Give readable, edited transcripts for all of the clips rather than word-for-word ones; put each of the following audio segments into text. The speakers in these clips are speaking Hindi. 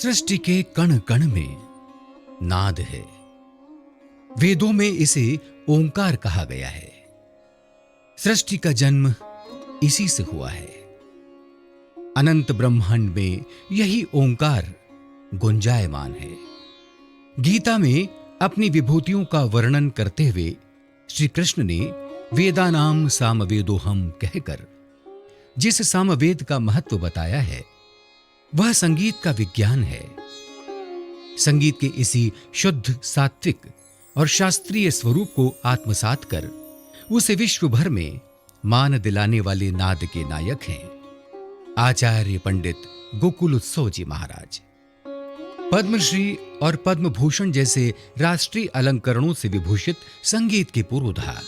सृष्टि के कण कण में नाद है। वेदों में इसे ओंकार कहा गया है। सृष्टि का जन्म इसी से हुआ है। अनंत ब्रह्मांड में यही ओंकार गुंजायमान है। गीता में अपनी विभूतियों का वर्णन करते हुए श्री कृष्ण ने वेदानाम सामवेदोहम कहकर जिस सामवेद का महत्व बताया है वह संगीत का विज्ञान है। संगीत के इसी शुद्ध, सात्विक और शास्त्रीय स्वरूप को आत्मसात कर उसे विश्व भर में मान दिलाने वाले नाद के नायक हैं आचार्य पंडित गोकुल उत्सव जी महाराज। पद्मश्री और पद्म भूषण जैसे राष्ट्रीय अलंकरणों से विभूषित संगीत के पुरोधा,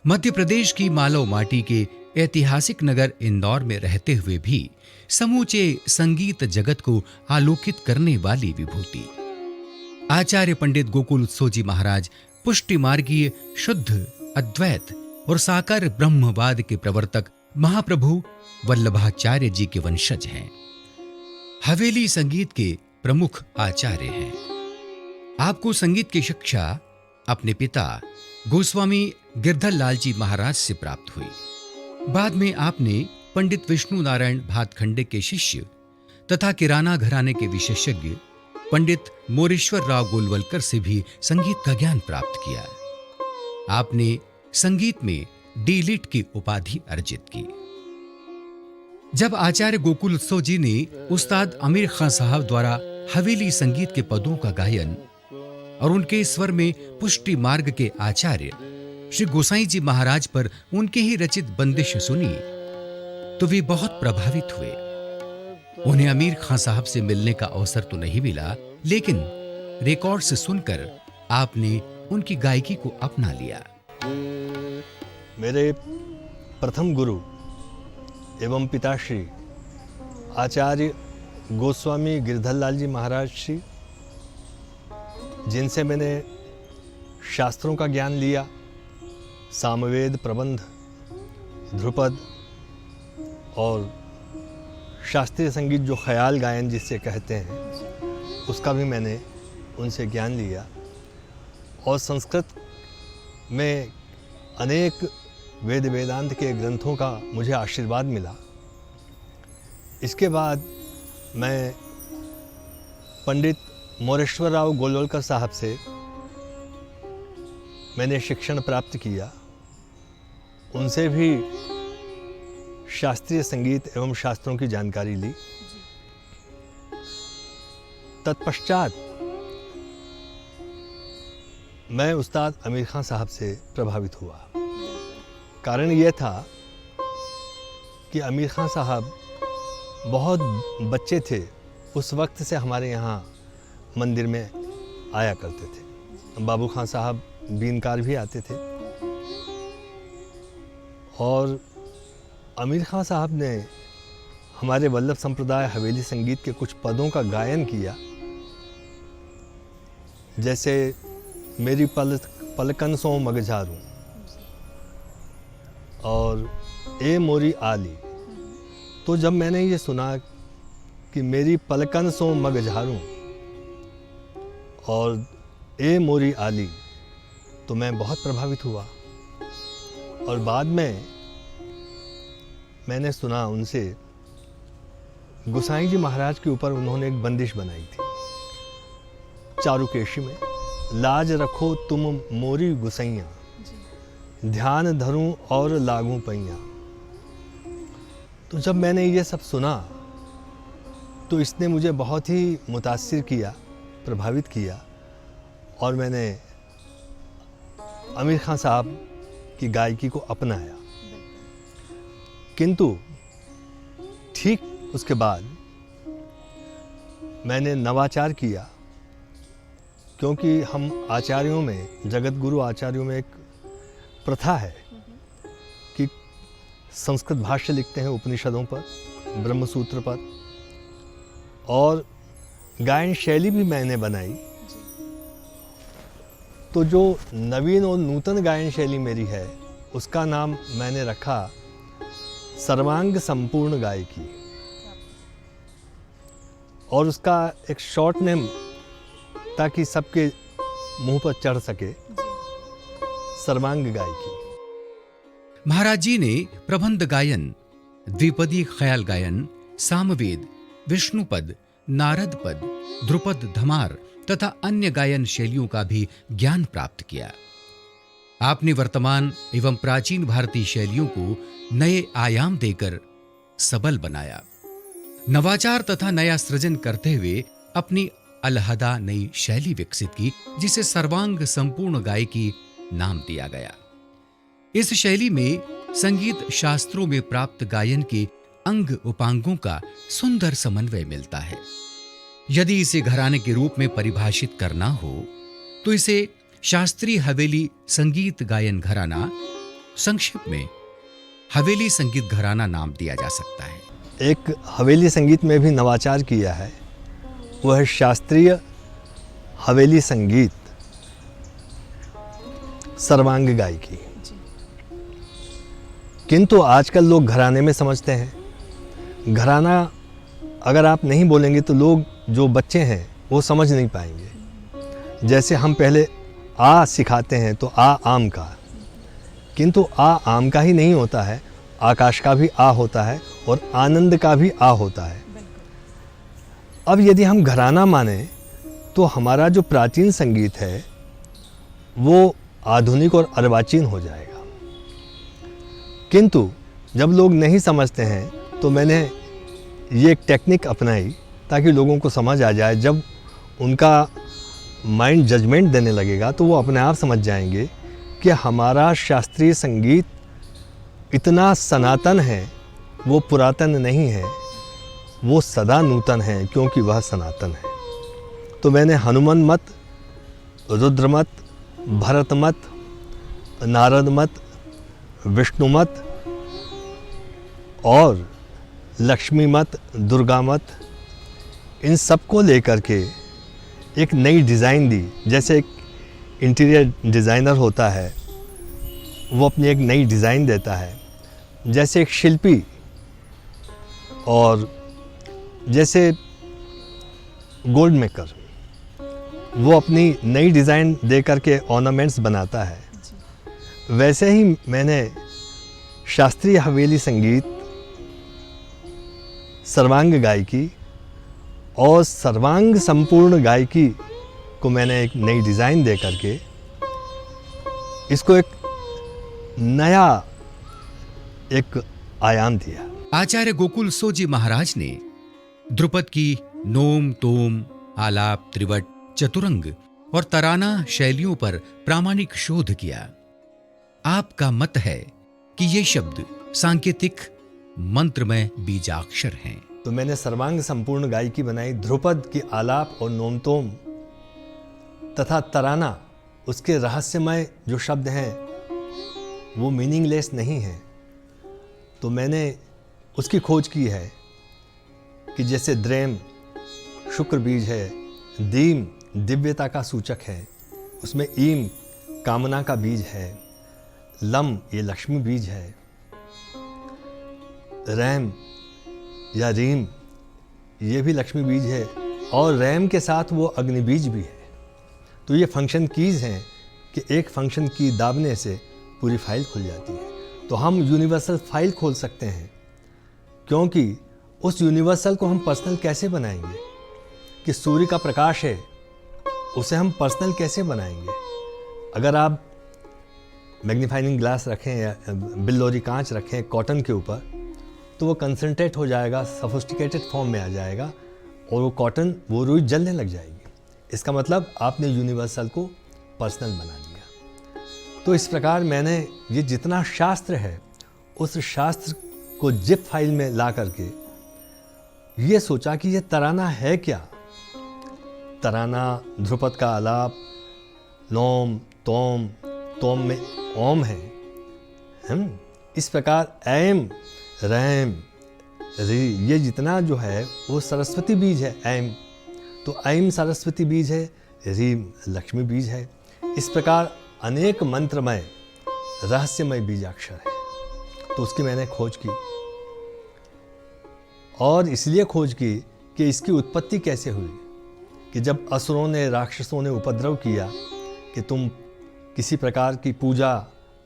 मध्य प्रदेश की मालव माटी के ऐतिहासिक नगर इंदौर में रहते हुए भी समूचे संगीत जगत को आलोकित करने वाली विभूति आचार्य पंडित गोकुल उत्सव जी महाराज पुष्टि मार्गीय शुद्ध अद्वैत और साकार ब्रह्मवाद के प्रवर्तक महाप्रभु वल्लभाचार्य जी के वंशज हैं। हवेली संगीत के प्रमुख आचार्य हैं। आपको संगीत की शिक्षा अपने पिता गोस्वामी गिरधर लाल जी महाराज से प्राप्त हुई। बाद में आपने पंडित विष्णु नारायण भातखंडे के शिष्य तथा किराना घराने के विशेषज्ञ पंडित मोरेश्वर राव गोलवलकर से भी संगीत का ज्ञान प्राप्त किया। आपने संगीत में डी.लिट की उपाधि अर्जित की। जब आचार्य गोकुल उत्सव जी ने उस्ताद आमिर खां साहब द्वारा हवेली संगीत के पदों का गायन और उनके स्वर में पुष्टि मार्ग के आचार्य श्री गोसाई जी महाराज पर उनके ही रचित बंदिश सुनी तो वे बहुत प्रभावित हुए। उन्हें आमिर खां साहब से मिलने का अवसर तो नहीं मिला, लेकिन रिकॉर्ड से सुनकर आपने उनकी गायकी को अपना लिया। मेरे प्रथम गुरु एवं पिताश्री आचार्य गोस्वामी गिरधर लाल जी महाराज श्री, जिनसे मैंने शास्त्रों का ज्ञान लिया, सामवेद, प्रबंध, ध्रुपद और शास्त्रीय संगीत जो ख्याल गायन जिससे कहते हैं उसका भी मैंने उनसे ज्ञान लिया। और संस्कृत में अनेक वेद वेदांत के ग्रंथों का मुझे आशीर्वाद मिला। इसके बाद मैं पंडित मोरेश्वर राव गोलवलकर साहब से मैंने शिक्षण प्राप्त किया। उनसे भी शास्त्रीय संगीत एवं शास्त्रों की जानकारी ली। तत्पश्चात मैं उस्ताद आमिर खां साहब से प्रभावित हुआ। कारण यह था कि आमिर खां साहब बहुत बच्चे थे, उस वक्त से हमारे यहाँ मंदिर में आया करते थे। बाबू खां साहब बीनकार भी आते थे और आमिर खां साहब ने हमारे वल्लभ संप्रदाय हवेली संगीत के कुछ पदों का गायन किया, जैसे मेरी पलकन सो मगझारूं और ए मोरी आली। तो जब मैंने ये सुना कि मेरी पलकन सो मगझारूं और ए मोरी आली, तो मैं बहुत प्रभावित हुआ। और बाद में मैंने सुना उनसे गोसाई जी महाराज के ऊपर उन्होंने एक बंदिश बनाई थी चारुकेशी में, लाज रखो तुम मोरी गुसैया, ध्यान धरूं और लागूं पैया। तो जब मैंने ये सब सुना तो इसने मुझे बहुत ही मुतासिर किया, प्रभावित किया और मैंने आमिर खां साहब की गायकी को अपनाया। किंतु ठीक उसके बाद मैंने नवाचार किया, क्योंकि हम आचार्यों में, जगत गुरु आचार्यों में एक प्रथा है कि संस्कृत भाष्य लिखते हैं उपनिषदों पर, ब्रह्मसूत्र पर, और गायन शैली भी मैंने बनाई। तो जो नवीन और नूतन गायन शैली मेरी है उसका नाम मैंने रखा सर्वांग संपूर्ण गायकी। और उसका एक शॉर्ट नेम ताकि सबके मुंह पर चढ़ सके, सर्वांग गायकी। महाराज जी ने प्रबंध गायन, द्विपदी ख्याल गायन, सामवेद, विष्णुपद, नारद पद, ध्रुपद, धमार तथा अन्य गायन शैलियों का भी ज्ञान प्राप्त किया। आपने वर्तमान एवं प्राचीन भारतीय शैलियों को नए आयाम देकर सबल बनाया। नवाचार तथा नया सृजन करते हुए अपनी अलहदा नई शैली विकसित की, जिसे सर्वांग संपूर्ण गायकी नाम दिया गया। इस शैली में संगीत शास्त्रों में प्राप्त गायन के अंग उपांगों का सुंदर समन्वय मिलता है। यदि इसे घराने के रूप में परिभाषित करना हो तो इसे शास्त्रीय हवेली संगीत गायन घराना, संक्षिप्त में हवेली संगीत घराना नाम दिया जा सकता है। एक हवेली संगीत में भी नवाचार किया है, वह है शास्त्रीय हवेली संगीत सर्वांग गायकी। किंतु आजकल लोग घराने में समझते हैं। घराना अगर आप नहीं बोलेंगे तो लोग, जो बच्चे हैं, वो समझ नहीं पाएंगे। जैसे हम पहले आ सिखाते हैं तो आ आम का, किंतु आ आम का ही नहीं होता है, आकाश का भी आ होता है और आनंद का भी आ होता है। अब यदि हम घराना माने तो हमारा जो प्राचीन संगीत है वो आधुनिक और अर्वाचीन हो जाएगा। किंतु जब लोग नहीं समझते हैं तो मैंने ये एक टेक्निक अपनाई ताकि लोगों को समझ आ जाए। जब उनका माइंड जजमेंट देने लगेगा तो वो अपने आप समझ जाएंगे कि हमारा शास्त्रीय संगीत इतना सनातन है, वो पुरातन नहीं है, वो सदा नूतन है, क्योंकि वह सनातन है। तो मैंने हनुमान मत, रुद्र मत, भरत मत, नारद मत, विष्णु मत और लक्ष्मी मत, दुर्गा मत, इन सब को लेकर के एक नई डिज़ाइन दी। जैसे एक इंटीरियर डिज़ाइनर होता है, वो अपनी एक नई डिज़ाइन देता है, जैसे एक शिल्पी और जैसे गोल्ड मेकर वो अपनी नई डिज़ाइन दे करके ऑर्नामेंट्स बनाता है, वैसे ही मैंने शास्त्रीय हवेली संगीत, सर्वांग गायकी और सर्वांग संपूर्ण गायकी को मैंने एक नई डिज़ाइन दे करके इसको एक नया एक आयाम दिया। आचार्य गोकुल सोजी महाराज ने ध्रुपद की नोम, तोम, आलाप, त्रिवट, चतुरंग और तराना शैलियों पर प्रामाणिक शोध किया। आपका मत है कि ये शब्द सांकेतिक मंत्रमय बीजाक्षर हैं। तो मैंने सर्वांग संपूर्ण गायकी बनाई। ध्रुपद की आलाप और नोमतोम तथा तराना, उसके रहस्यमय जो शब्द हैं वो मीनिंगलेस नहीं हैं। तो मैंने उसकी खोज की है कि जैसे द्रेम शुक्र बीज है, दीम दिव्यता का सूचक है, उसमें ईम कामना का बीज है, लम ये लक्ष्मी बीज है, रैम या रीम ये भी लक्ष्मी बीज है और रैम के साथ वो अग्नि बीज भी है। तो ये फंक्शन कीज़ हैं कि एक फंक्शन की दाबने से पूरी फाइल खुल जाती है। तो हम यूनिवर्सल फाइल खोल सकते हैं, क्योंकि उस यूनिवर्सल को हम पर्सनल कैसे बनाएंगे कि सूर्य का प्रकाश है, उसे हम पर्सनल कैसे बनाएंगे। अगर आप मैग्नीफाइंग ग्लास रखें या बिल्लोरी कांच रखें कॉटन के ऊपर, तो वो कंसंट्रेट हो जाएगा, सोफिस्टिकेटेड फॉर्म में आ जाएगा और वो कॉटन, वो रुई जलने लग जाएगी। इसका मतलब आपने यूनिवर्सल को पर्सनल बना लिया। तो इस प्रकार मैंने ये जितना शास्त्र है उस शास्त्र को जिप फाइल में ला करके ये सोचा कि ये तराना है क्या। तराना, ध्रुपद का आलाप, लोम, तोम, तोम में ओम है। इस प्रकार ऐम, रैम, री, ये जितना जो है वो सरस्वती बीज है। ऐम तो ऐम सरस्वती बीज है, रीम लक्ष्मी बीज है। इस प्रकार अनेक मंत्रमय रहस्यमय बीजाक्षर है। तो उसकी मैंने खोज की और इसलिए खोज की कि इसकी उत्पत्ति कैसे हुई, कि जब असुरों ने, राक्षसों ने उपद्रव किया कि तुम किसी प्रकार की पूजा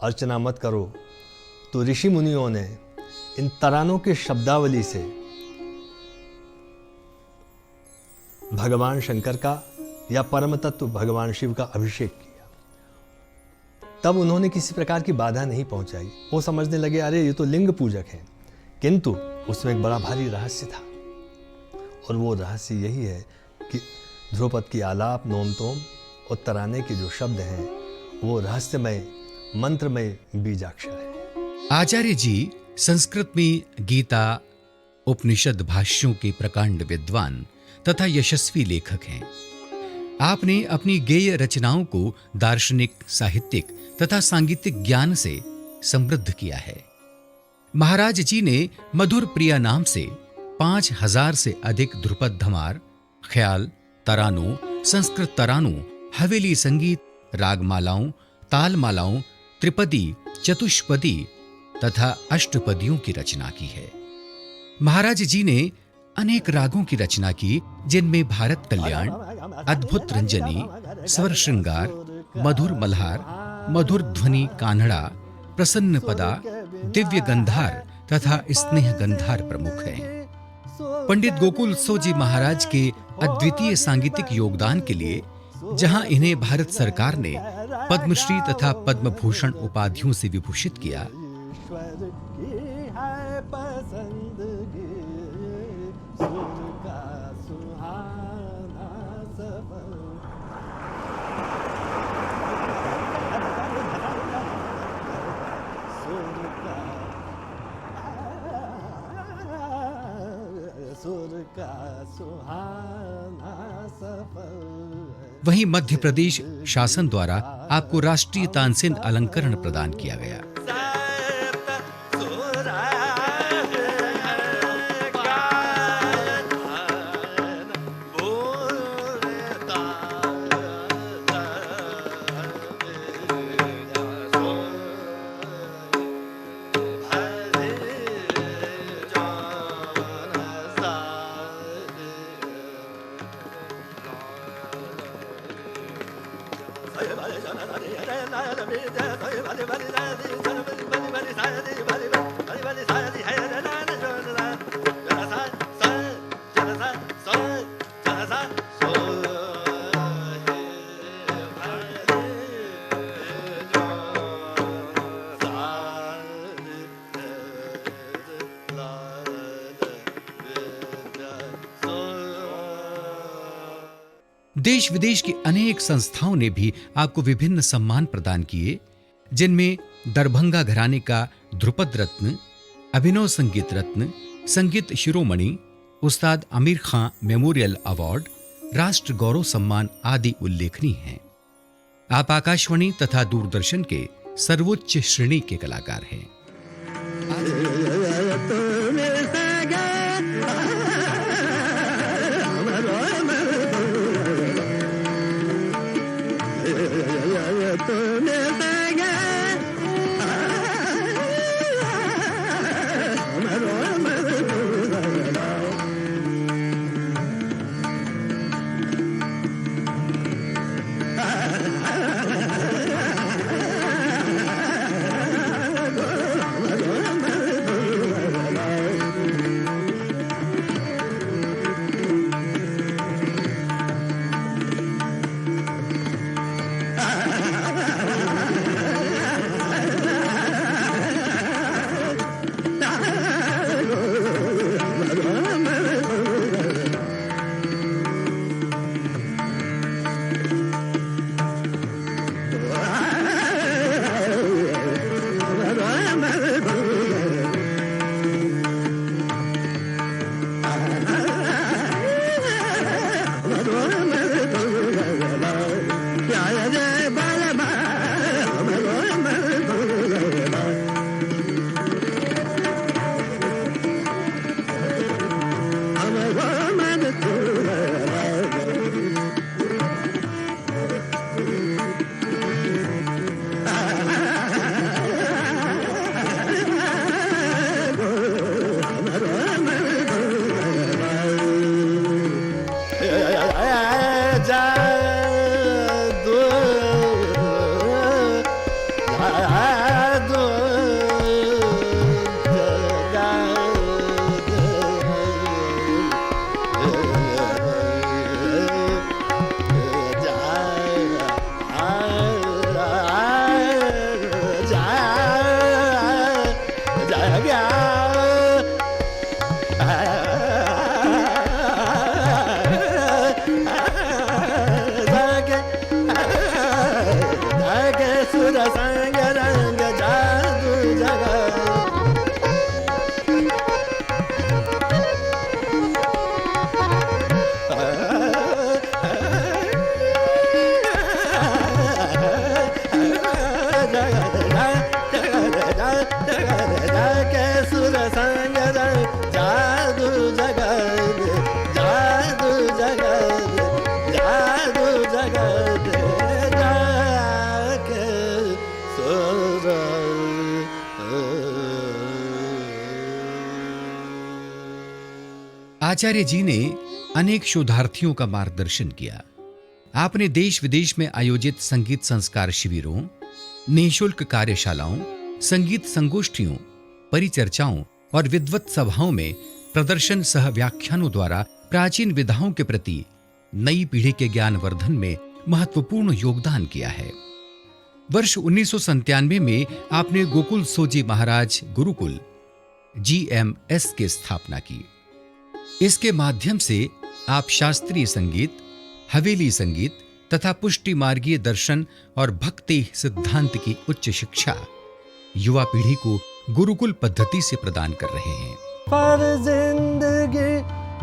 अर्चना मत करो, तो ऋषि मुनियों ने इन तरानों के शब्दावली से भगवान शंकर का या परम तत्व भगवान शिव का अभिषेक किया। तब उन्होंने किसी प्रकार की बाधा नहीं पहुंचाई। वो समझने लगे अरे ये तो लिंग पूजक है, किंतु उसमें एक बड़ा भारी रहस्य था, और वो रहस्य यही है कि ध्रुपद की आलाप, नोमतोम और तराने के जो शब्द हैं वो रहस्यमय, मंत्रमय बीजाक्षर है। आचार्य जी संस्कृत में गीता, उपनिषद भाष्यों के प्रकांड विद्वान तथा यशस्वी लेखक हैं। आपने अपनी गेय रचनाओं को दार्शनिक, साहित्यिक तथा सांगीतिक ज्ञान से समृद्ध किया है। महाराज जी ने मधुर प्रिया नाम से 5000 से अधिक ध्रुपद धमार, ख्याल, तरानों, संस्कृत तरानों, हवेली संगीत, रागमालाओं, तालमालाओं, त्रिपदी, चतुष्पदी तथा अष्टपदियों की रचना की है। महाराज जी ने अनेक रागों की रचना की, जिनमें भारत कल्याण, अद्भुत रंजनी, स्वर श्रृंगार, मधुर मल्हार, मधुर ध्वनि कान्हड़ा, प्रसन्न पदा, दिव्य गंधार तथा स्नेह गंधार प्रमुख हैं। पंडित गोकुल उत्सव जी महाराज के अद्वितीय सांगीतिक योगदान के लिए, जहां इन्हें भारत सरकार ने पद्मश्री तथा पद्म भूषण उपाधियों से विभूषित किया, वहीं मध्य प्रदेश शासन द्वारा आपको राष्ट्रीय तानसेन अलंकरण प्रदान किया गया। देश विदेश की अनेक संस्थाओं ने भी आपको विभिन्न सम्मान प्रदान किए, जिनमें दरभंगा घराने का ध्रुपद रत्न, अभिनव संगीत रत्न, संगीत शिरोमणि, उस्ताद आमिर खां मेमोरियल अवार्ड, राष्ट्र गौरव सम्मान आदि उल्लेखनीय हैं। आप आकाशवाणी तथा दूरदर्शन के सर्वोच्च श्रेणी के कलाकार हैं। सुर संग रंग जादू जगा सुर संग जादू जगत जादू जगत जादू जगत जाके सुर। आचार्य जी ने अनेक शोधार्थियों का मार्गदर्शन किया। आपने देश विदेश में आयोजित संगीत संस्कार शिविरों, निःशुल्क कार्यशालाओं, संगीत संगोष्ठियों, परिचर्चाओं और विद्वत सभाओं में प्रदर्शन सह व्याख्यानों द्वारा प्राचीन विधाओं के प्रति नई पीढ़ी के ज्ञानवर्धन में महत्वपूर्ण योगदान किया है। वर्ष 1997 में आपने गोकुल सोजी महाराज गुरुकुल GMS की स्थापना की। इसके माध्यम से आप शास्त्रीय संगीत, हवेली संगीत तथा पुष्टि मार्गीय दर्शन और भक्ति सिद्धांत की उच्च शिक्षा युवा पीढ़ी को गुरुकुल पद्धति से प्रदान कर रहे हैं। पर जिंदगी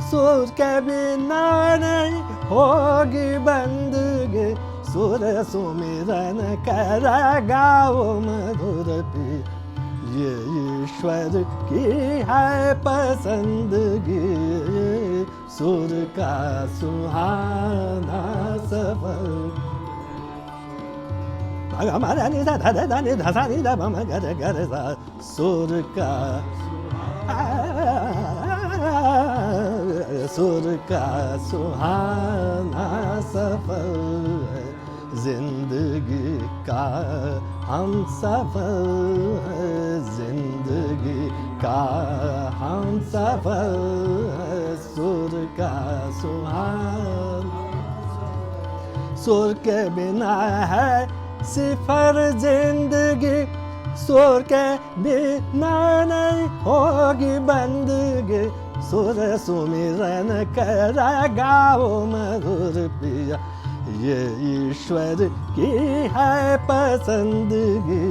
सुर के बिना नहीं होगी बंदगी, सुर सुमिरन कर गाओ मधुर पी, ये ईश्वर की है पसंदगी, सुर का सुहाना सफर। हमारा निधा धा धा नि धसा नि धा मम गर गर सा, सुर का सुहाना सफर है, जिंदगी का हम सफर है, जिंदगी का हम सफर है, सुर का सुहाना। सुर के बिना है सिफर जिंदगी, सुर के बिना नहीं होगी बंदगी, सुर सुमिरन कर गाओ मधुर पिया, ये ईश्वर की है पसंदगी,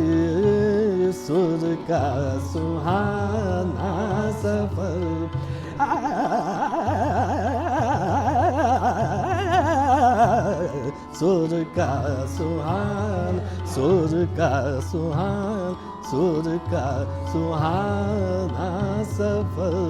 सुर का सुहाना सफर। सुर का सुहान, सुर का सुहान, सुर का सुहाना सफर।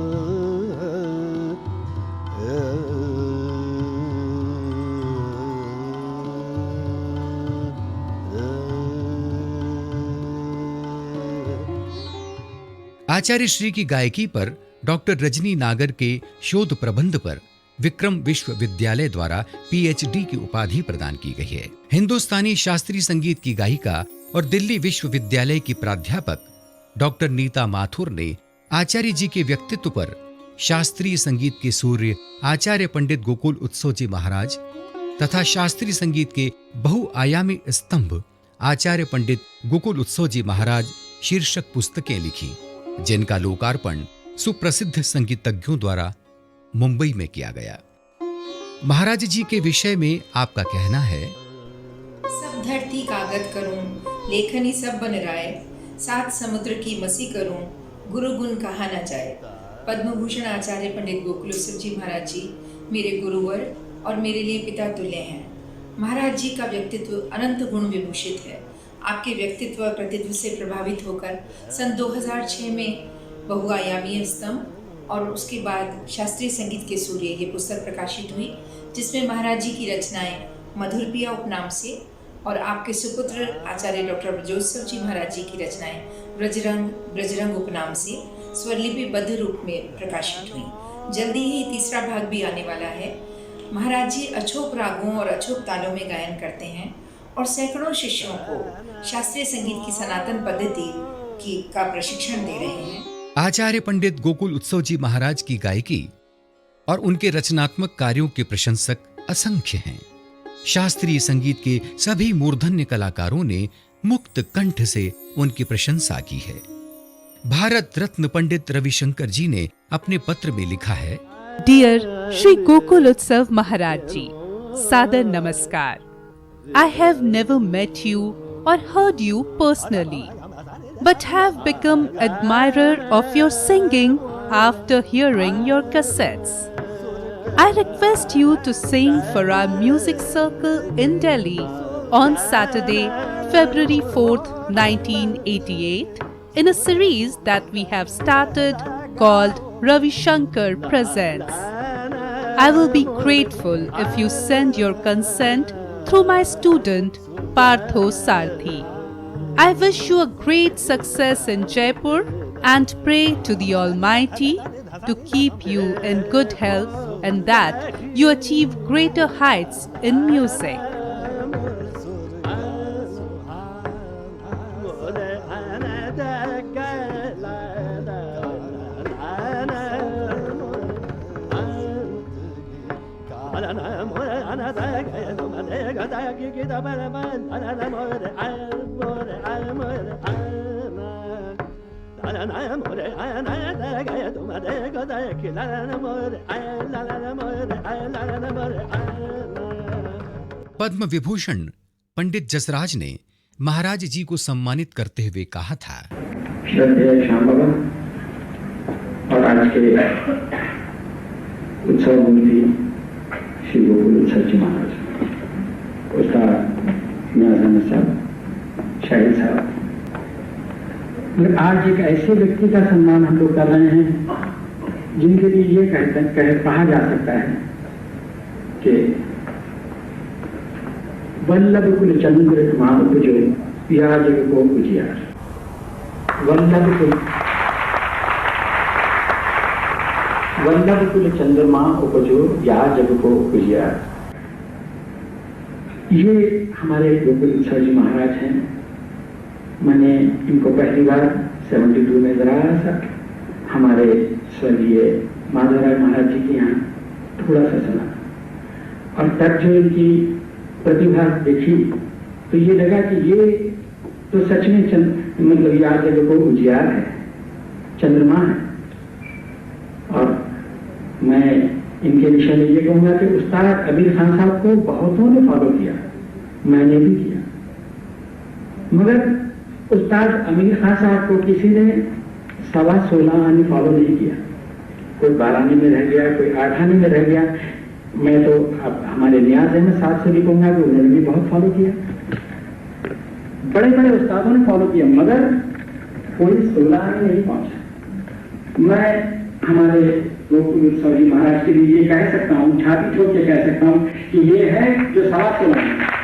आचार्य श्री की गायकी पर डॉक्टर रजनी नागर के शोध प्रबंध पर विक्रम विश्वविद्यालय द्वारा PhD की उपाधि प्रदान की गई है। हिंदुस्तानी शास्त्रीय संगीत की गायिका और दिल्ली विश्वविद्यालय की प्राध्यापक डॉक्टर नीता माथुर ने आचार्य जी के व्यक्तित्व पर शास्त्रीय संगीत के सूर्य आचार्य पंडित गोकुल उत्सव जी महाराज तथा शास्त्रीय संगीत के बहुआयामी स्तंभ आचार्य पंडित गोकुल उत्सव जी महाराज शीर्षक पुस्तकें लिखी, जिनका लोकार्पण सुप्रसिद्ध संगीतज्ञों द्वारा मुंबई में किया गया। महाराज जी के विषय में आपका कहना है, सब धरती कागज करूं, लेखनी सब बन राय, सात समुद्र की मसी करूं, गुरु गुण कहा न जाए। पद्म भूषण आचार्य पंडित गोकुल उत्सव जी महाराज जी मेरे गुरुवर और मेरे लिए पिता तुल्य हैं। महाराज जी का व्यक्तित्व अनंत गुण विभूषित है। आपके व्यक्तित्व और प्रतित्व से प्रभावित होकर सन 2006 में बहुआयामी स्तंभ और उसके बाद शास्त्रीय संगीत के सूर्य ये पुस्तक प्रकाशित हुई, जिसमें महाराज जी की रचनाएं मधुर पिया उपनाम से और आपके सुपुत्र आचार्य डॉक्टर ब्रजोत्सव जी महाराज जी की रचनाएं ब्रजरंग उपनाम से स्वरलिपिबद्ध रूप में प्रकाशित हुई। जल्दी ही तीसरा भाग भी आने वाला है। महाराज जी अछूत रागों और अछूत तालों में गायन करते हैं और सैकड़ों शिष्यों को शास्त्रीय संगीत की सनातन पद्धति का प्रशिक्षण दे रहे हैं। आचार्य पंडित गोकुल उत्सव जी महाराज की गायकी और उनके रचनात्मक कार्यों के प्रशंसक असंख्य हैं। शास्त्रीय संगीत के सभी मूर्धन्य कलाकारों ने मुक्त कंठ से उनकी प्रशंसा की है। भारत रत्न पंडित रविशंकर जी ने अपने पत्र में लिखा है, डियर श्री गोकुल उत्सव महाराज जी, सादर नमस्कार। I have never met you or heard you personally, but have become admirer of your singing after hearing your cassettes. I request you to sing for our music circle in Delhi on Saturday, February 4th, 1988, in a series that we have started called Ravi Shankar Presents. I will be grateful if you send your consent through my student Partho Sarthi. I wish you a great success in Jaipur and pray to the Almighty to keep you in good health and that you achieve greater heights in music. Padma Vibhushan Pandit Jasraj ने महाराज जी को सम्मानित करते हुए कहा था, श्रद्धेय श्याम बाबा और आज के उत्सव मूर्ति श्री गोकुल उत्सव जी महाराज, उसका न्याज अहमद साहब, शाहिद साहब, मतलब आज एक ऐसे व्यक्ति का सम्मान हम लोग कर रहे हैं जिनके लिए ये कहा जा सकता है कि वल्लभ कुल चंद्र माँ उपजो या जग को उजियार। वल्लभ कुल चंद्रमा उपजो या जग को उजियार। ये हमारे गोकुल उत्सव जी महाराज हैं। मैंने इनको पहली बार 72 में जरा सा हमारे स्वर्गीय माधवराय महाराज जी के यहाँ थोड़ा सा सुना, और तब जो इनकी प्रतिभा देखी तो ये लगा कि ये तो सच में मतलब यार जगह को उजियार है, चंद्रमा है। और मैं इनके विषय में ये कहूँगा कि उस्ताद अमीर खान साहब को बहुतों ने फॉलो किया, मैंने भी किया, मगर उस्ताद अमीर खान साहब को किसी ने 16.25 आने फॉलो नहीं किया। कोई 12 आने में रह गया, कोई 8 आने में रह गया। मैं तो अब हमारे न्याज अहमद साहब से भी कहूँगा कि उन्होंने भी बहुत फॉलो किया, बड़े बड़े उस्तादों ने फॉलो किया, मगर कोई 16 आने नहीं पहुंचा। मैं हमारे गोकुल उत्सव जी महाराज के लिए ये कह सकता हूँ, छाती ठोक के कह सकता हूँ कि ये है जो 16 आने।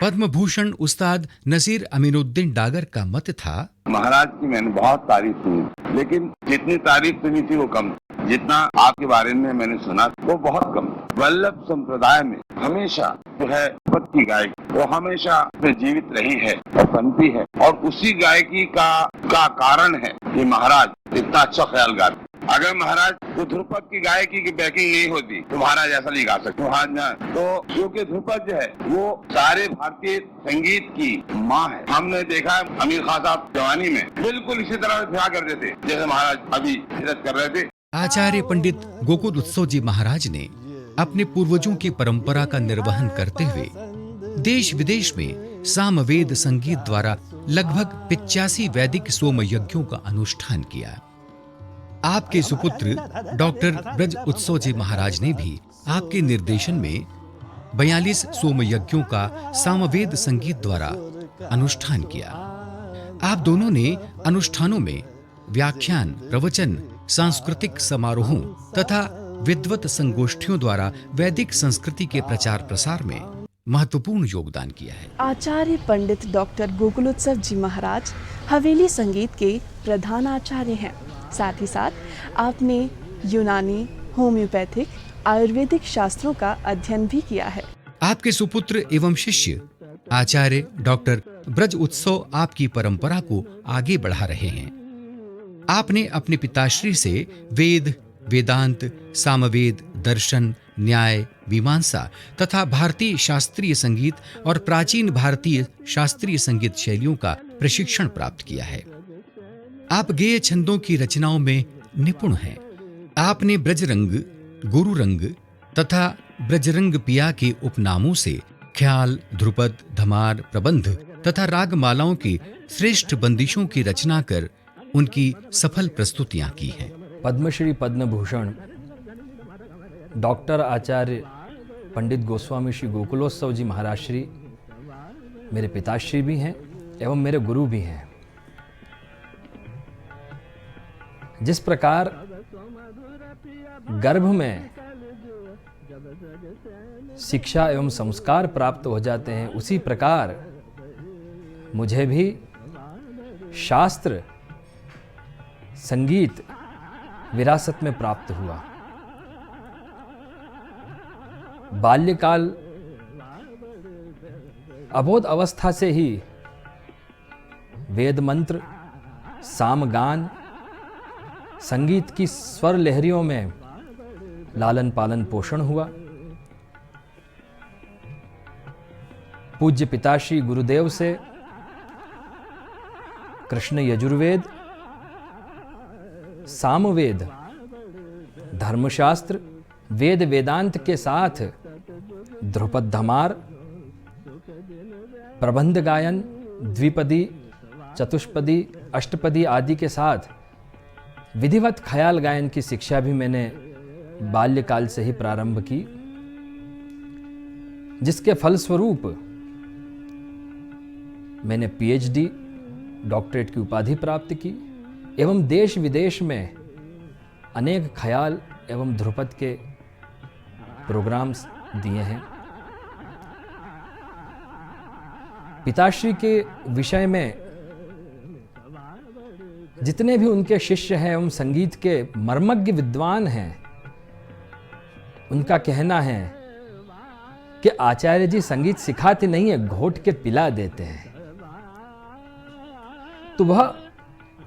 पद्म भूषण उस्ताद नसीर अमीनुद्दीन डागर का मत था, महाराज की मैंने बहुत तारीफ सुनी, लेकिन जितनी तारीफ सुनी थी वो कम, जितना आपके बारे में मैंने सुना वो बहुत कम। वल्लभ संप्रदाय में हमेशा जो है पत्ती गायकी वो हमेशा जीवित रही है और बनती है, और उसी गायकी का कारण है कि महाराज इतना अच्छा ख्याल गाते। अगर महाराज को ध्रुपद की गायकी की बैकिंग नहीं होती तो महाराज ऐसा नहीं गा सकते। तो क्योंकि ध्रुपद जो है वो सारे भारतीय संगीत की माँ है। हमने देखा है अमीर खान साहब जवानी में बिल्कुल इसी तरह ब्याह करते थे जैसे महाराज अभी हिरत कर रहे थे। आचार्य पंडित गोकुल उत्सव जी महाराज ने अपने पूर्वजों की परंपरा का निर्वहन करते हुए देश विदेश में सामवेद संगीत द्वारा लगभग 85 वैदिक सोम यज्ञों का अनुष्ठान किया। आपके सुपुत्र डॉक्टर ब्रज उत्सव जी महाराज ने भी आपके निर्देशन में 42 सोम यज्ञों का सामवेद संगीत द्वारा अनुष्ठान किया। आप दोनों ने अनुष्ठानों में व्याख्यान, प्रवचन, सांस्कृतिक समारोहों तथा विद्वत संगोष्ठियों द्वारा वैदिक संस्कृति के प्रचार प्रसार में महत्वपूर्ण योगदान किया है। आचार्य पंडित डॉक्टर गोकुलोत्सव जी महाराज हवेली संगीत के प्रधान आचार्य हैं। साथ ही साथ आपने यूनानी, होम्योपैथिक, आयुर्वेदिक शास्त्रों का अध्ययन भी किया है। आपके सुपुत्र एवं शिष्य आचार्य डॉक्टर ब्रज उत्सव आपकी परंपरा को आगे बढ़ा रहे हैं। आपने अपने पिताश्री से वेद, वेदांत, सामवेद, दर्शन, न्याय, मीमांसा तथा भारतीय शास्त्रीय संगीत और प्राचीन भारतीय शास्त्रीय संगीत शैलियों का प्रशिक्षण प्राप्त किया है। आप गेय छंदों की रचनाओं में निपुण हैं। आपने ब्रजरंग, गुरुरंग तथा ब्रजरंग पिया के उपनामों से ख्याल, ध्रुपद, धमार, प्रबंध तथा रागमालाओं की श्रेष्ठ बंदिशों की रचना कर उनकी सफल प्रस्तुतियां की हैं। पद्मश्री पद्म भूषण डॉक्टर आचार्य पंडित गोस्वामी श्री गोकुलोत्सव जी महाराज श्री मेरे पिताश्री भी हैं एवं मेरे गुरु भी हैं। जिस प्रकार गर्भ में शिक्षा एवं संस्कार प्राप्त हो जाते हैं, उसी प्रकार मुझे भी शास्त्र, संगीत विरासत में प्राप्त हुआ। बाल्यकाल अबोध अवस्था से ही वेद मंत्र, सामगान, संगीत की स्वर लहरियों में लालन पालन पोषण हुआ। पूज्य पिताश्री गुरुदेव से कृष्ण यजुर्वेद, सामवेद, धर्मशास्त्र, वेद वेदांत के साथ ध्रुपद, धमार, प्रबंध गायन, द्विपदी, चतुष्पदी, अष्टपदी आदि के साथ विधिवत ख्याल गायन की शिक्षा भी मैंने बाल्यकाल से ही प्रारंभ की, जिसके फलस्वरूप मैंने पीएचडी, डॉक्टरेट की उपाधि प्राप्त की एवं देश विदेश में अनेक ख्याल एवं ध्रुपद के प्रोग्राम्स दिए हैं। पिताश्री के विषय में जितने भी उनके शिष्य हैं एवं संगीत के मर्मज्ञ विद्वान हैं, उनका कहना है कि आचार्य जी संगीत सिखाते नहीं है, घोट के पिला देते हैं। तो वह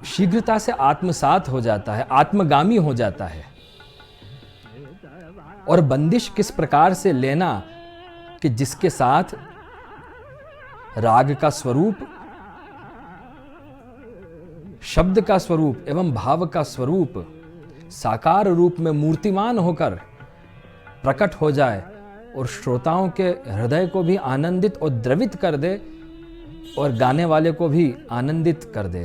शीघ्रता से आत्मसात हो जाता है, आत्मगामी हो जाता है। और बंदिश किस प्रकार से लेना कि जिसके साथ राग का स्वरूप, शब्द का स्वरूप एवं भाव का स्वरूप साकार रूप में मूर्तिमान होकर प्रकट हो जाए और श्रोताओं के हृदय को भी आनंदित और द्रवित कर दे और गाने वाले को भी आनंदित कर दे।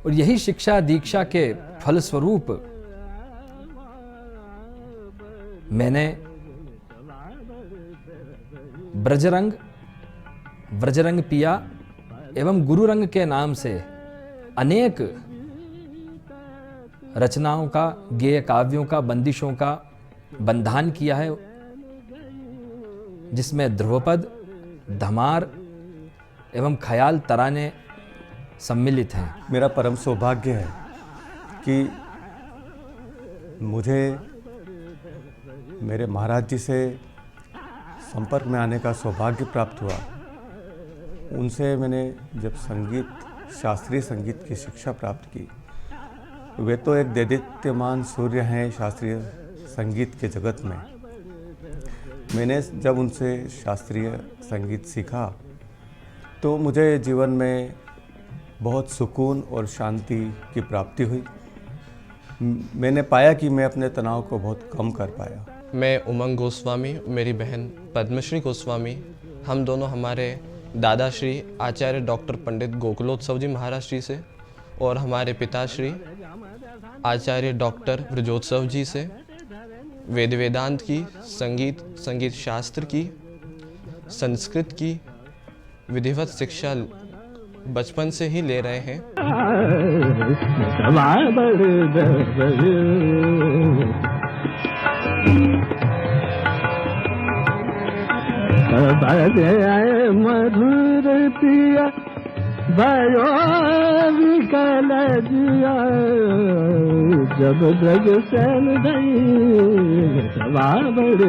और यही शिक्षा दीक्षा के फलस्वरूप मैंने ब्रजरंग, व्रजरंग पिया एवं गुरुरंग के नाम से अनेक रचनाओं का, गेय काव्यों का, बंदिशों का बंधान किया है, जिसमें ध्रुवपद, धमार एवं ख्याल तराने सम्मिलित हैं। मेरा परम सौभाग्य है कि मुझे मेरे महाराज जी से संपर्क में आने का सौभाग्य प्राप्त हुआ। उनसे मैंने जब संगीत, शास्त्रीय संगीत की शिक्षा प्राप्त की, वे तो एक दैदीप्यमान सूर्य हैं शास्त्रीय संगीत के जगत में। मैंने जब उनसे शास्त्रीय संगीत सीखा तो मुझे जीवन में बहुत सुकून और शांति की प्राप्ति हुई। मैंने पाया कि मैं अपने तनाव को बहुत कम कर पाया। मैं उमंग गोस्वामी, मेरी बहन पद्मश्री गोस्वामी, हम दोनों हमारे दादाश्री आचार्य डॉक्टर पंडित गोकुलोत्सव जी महाराज श्री से और हमारे पिताश्री आचार्य डॉक्टर ब्रजोत्सव जी से वेद वेदांत की, संगीत शास्त्र की, संस्कृत की विधिवत शिक्षा बचपन से ही ले रहे हैं। मधुर पिया भयो विकल जिया, जब ब्रज सन गई सवा बड़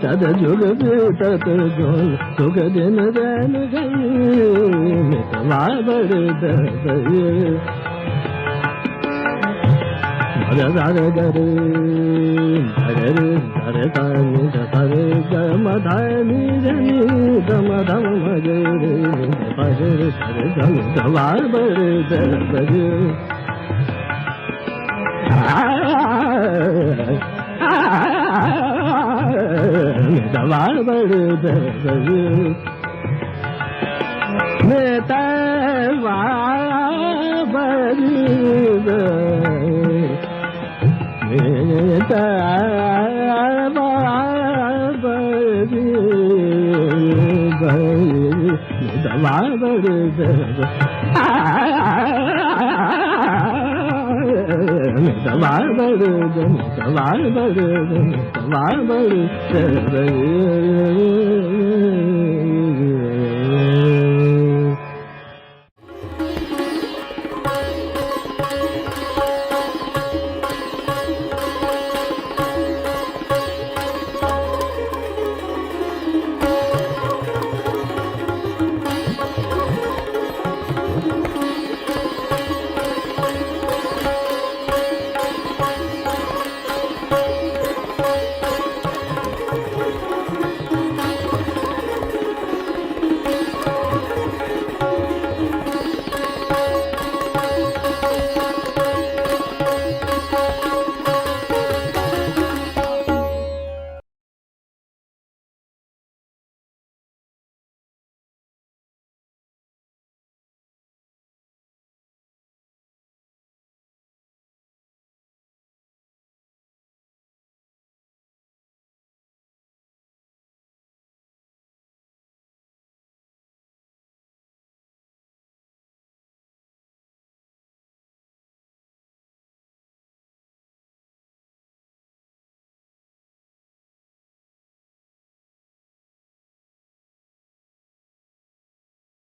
चद जुग तत जोल सुख दिन रैन गई मितवा बड़ दई मर दर दर दर दर तानी दर गम धानी जनी दम दम मजरे पर दर गम दवार बड़ दई दवार बड़ दई मेता बड़ी मेता बड़ी दवार बड़ दवार बड़ दवार बड़ दवार बड़